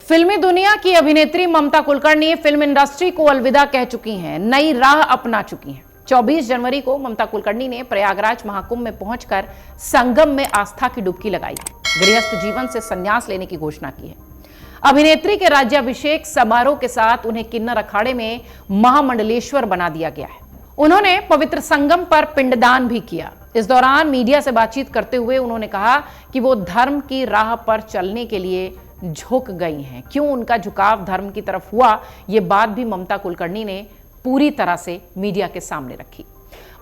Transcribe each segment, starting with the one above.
फिल्मी दुनिया की अभिनेत्री ममता कुलकर्णी फिल्म इंडस्ट्री को अलविदा कह चुकी हैं, नई राह अपना चुकी हैं। 24 जनवरी को ममता कुलकर्णी ने प्रयागराज महाकुंभ में पहुंचकर संगम में आस्था की डुबकी लगाई, गृहस्थ जीवन से संन्यास लेने की घोषणा की है। अभिनेत्री के राज्याभिषेक समारोह के साथ उन्हें किन्नर अखाड़े में महामंडलेश्वर बना दिया गया है। उन्होंने पवित्र संगम पर पिंडदान भी किया। इस दौरान मीडिया से बातचीत करते हुए उन्होंने कहा कि वो धर्म की राह पर चलने के लिए झुक गई हैं। क्यों उनका झुकाव धर्म की तरफ हुआ, ये बात भी ममता कुलकर्णी ने पूरी तरह से मीडिया के सामने रखी।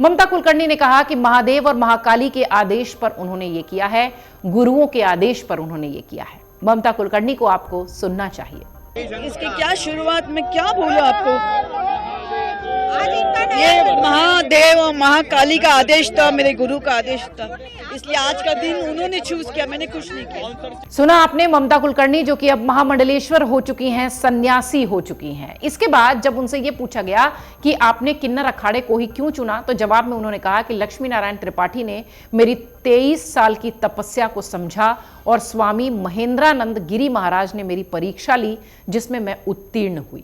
ममता कुलकर्णी ने कहा कि महादेव और महाकाली के आदेश पर उन्होंने ये किया है, गुरुओं के आदेश पर उन्होंने ये किया है। ममता कुलकर्णी को आपको सुनना चाहिए। इसकी क्या शुरुआत में क्या बोलूं आपको, ये महादेव और महाकाली का आदेश था, मेरे गुरु का आदेश था, इसलिए आज का दिन उन्होंने चूज किया, मैंने कुछ नहीं किया। सुना आपने ममता कुलकर्णी, जो कि अब महामंडलेश्वर हो चुकी हैं, सन्यासी हो चुकी हैं। इसके बाद जब उनसे यह पूछा गया कि आपने किन्नर अखाड़े को ही क्यों चुना, तो जवाब में उन्होंने कहा कि लक्ष्मी नारायण त्रिपाठी ने मेरी 23 साल की तपस्या को समझा और स्वामी महेंद्रानंद गिरी महाराज ने मेरी परीक्षा ली, जिसमें मैं उत्तीर्ण हुई।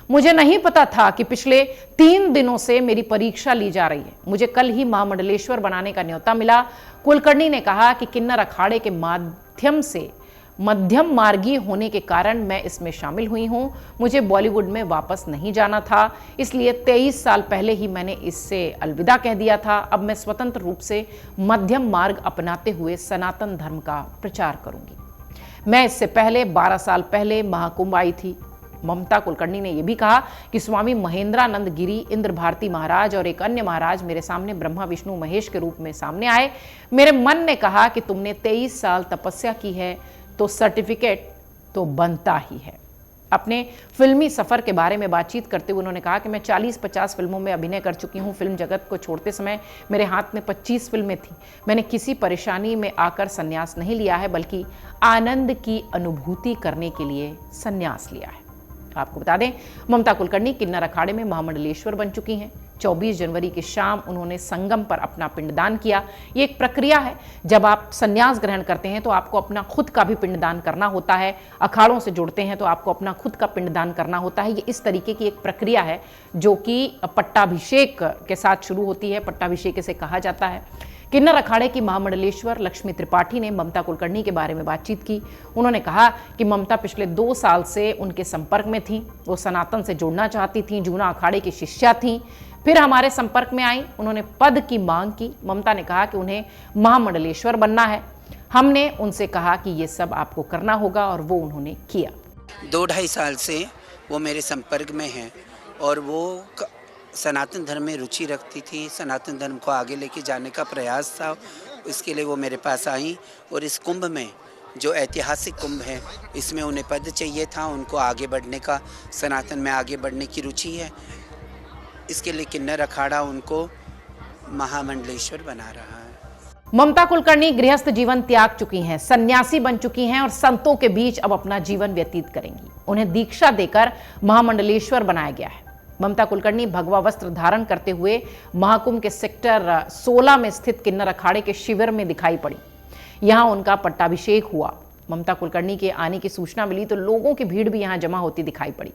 मुझे नहीं पता था कि पिछले 3 दिनों से मेरी परीक्षा ली जा रही है। मुझे कल ही महामंडलेश्वर बनाने का न्योता मिला। कुलकर्णी ने कहा कि किन्नर अखाड़े के माध्यम से मध्यम मार्गी होने के कारण मैं इसमें शामिल हुई हूं। मुझे बॉलीवुड में वापस नहीं जाना था, इसलिए 23 साल पहले ही मैंने इससे अलविदा कह दिया था। अब मैं स्वतंत्र रूप से मध्यम मार्ग अपनाते हुए सनातन धर्म का प्रचार करूंगी। मैं इससे पहले 12 साल पहले महाकुंभ आई थी। ममता कुलकर्णी ने यह भी कहा कि स्वामी महेंद्रानंद गिरी, इंद्र भारती महाराज और एक अन्य महाराज मेरे सामने ब्रह्मा विष्णु महेश के रूप में सामने आए। मेरे मन ने कहा कि तुमने 23 साल तपस्या की है तो सर्टिफिकेट तो बनता ही है। अपने फिल्मी सफर के बारे में बातचीत करते हुए उन्होंने कहा कि मैं 40-50 फिल्मों में अभिनय कर चुकी हूं। फिल्म जगत को छोड़ते समय मेरे हाथ में 25 फिल्में थी। मैंने किसी परेशानी में आकर संन्यास नहीं लिया है, बल्कि आनंद की अनुभूति करने के लिए संन्यास लिया है। आपको बता दें, ममता कुलकर्णी किन्नर अखाड़े में महामंडलेश्वर बन चुकी हैं। 24 जनवरी की शाम उन्होंने संगम पर अपना पिंडदान किया। ये एक प्रक्रिया है। जब आप संन्यास ग्रहण करते हैं तो आपको अपना खुद का भी पिंडदान करना होता है। अखाड़ों से जुड़ते हैं तो आपको अपना खुद का पिंडदान करना होता है। ये इस तरीके की एक प्रक्रिया है जो कि पट्टाभिषेक के साथ शुरू होती है। पट्टाभिषेक इसे कहा जाता है। किन्नर अखाड़े की महामंडलेश्वर लक्ष्मी त्रिपाठी ने ममता कुलकर्णी के बारे में बातचीत की। उन्होंने कहा कि ममता पिछले 2 साल से उनके संपर्क में थी। वो सनातन से जुड़ना चाहती थी, जूना अखाड़े की शिष्या थी। फिर हमारे संपर्क में आई, उन्होंने पद की मांग की। ममता ने कहा कि उन्हें महामंडलेश्वर बनना है। हमने उनसे कहा कि ये सब आपको करना होगा और वो उन्होंने किया। 2-2.5 साल से वो मेरे संपर्क में हैं और वो सनातन धर्म में रुचि रखती थी। सनातन धर्म को आगे लेके जाने का प्रयास था, इसके लिए वो मेरे पास आई। और इस कुंभ में, जो ऐतिहासिक कुंभ है, इसमें उन्हें पद चाहिए था, उनको आगे बढ़ने का, सनातन में आगे बढ़ने की रुचि है। इसके लिए किन्नर अखाड़ा उनको महामंडलेश्वर बना रहा है। ममता कुलकर्णी गृहस्थ जीवन त्याग चुकी हैं, सन्यासी बन चुकी हैं और संतों के बीच अब अपना जीवन व्यतीत करेंगी। उन्हें दीक्षा देकर महामंडलेश्वर बनाया गया है। ममता कुलकर्णी भगवा वस्त्र धारण करते हुए महाकुंभ के सेक्टर 16 में स्थित किन्नर अखाड़े के शिविर में दिखाई पड़ी। यहां उनका पट्टाभिषेक हुआ। ममता कुलकर्णी के आने की सूचना मिली तो लोगों की भीड़ भी यहां जमा होती दिखाई पड़ी।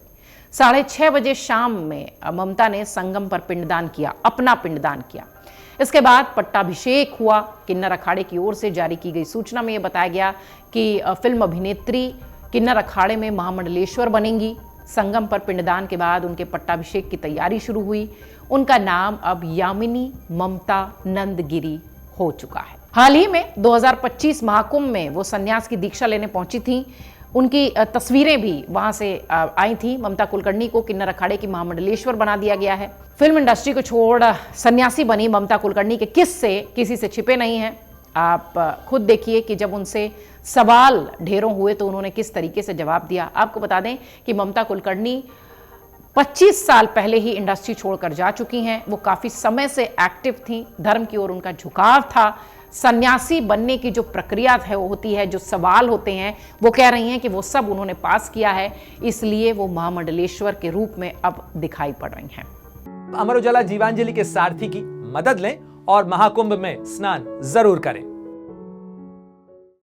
6:30 बजे शाम में ममता ने संगम पर पिंडदान किया, अपना पिंडदान किया। इसके बाद पट्टाभिषेक हुआ। किन्नर अखाड़े की ओर से जारी की गई सूचना में यह बताया गया कि फिल्म अभिनेत्री किन्नर अखाड़े में महामंडलेश्वर बनेंगी। संगम पर पिंडदान के बाद उनके पट्टाभिषेक की तैयारी शुरू हुई। उनका नाम अब यामिनी ममता नंदगिरी हो चुका है। हाल ही में 2025 महाकुंभ में वो सन्यास की दीक्षा लेने पहुंची थी। उनकी तस्वीरें भी वहां से आई थी। ममता कुलकर्णी को किन्नर अखाड़े की महामंडलेश्वर बना दिया गया है। फिल्म इंडस्ट्री को छोड़ सन्यासी बनी ममता कुलकर्णी के किस्से किसी से छिपे नहीं हैं। आप खुद देखिए कि जब उनसे सवाल ढेरों हुए तो उन्होंने किस तरीके से जवाब दिया। आपको बता दें कि ममता कुलकर्णी 25 साल पहले ही इंडस्ट्री छोड़कर जा चुकी हैं। वो काफी समय से एक्टिव थी, धर्म की ओर उनका झुकाव था। सन्यासी बनने की जो प्रक्रिया है वो होती है, जो सवाल होते हैं, वो कह रही हैं कि वो सब उन्होंने पास किया है, इसलिए वो महामंडलेश्वर के रूप में अब दिखाई पड़ रही हैं। अमर उजाला जीवांजलि के सारथी की मदद लें और महाकुंभ में स्नान जरूर करें।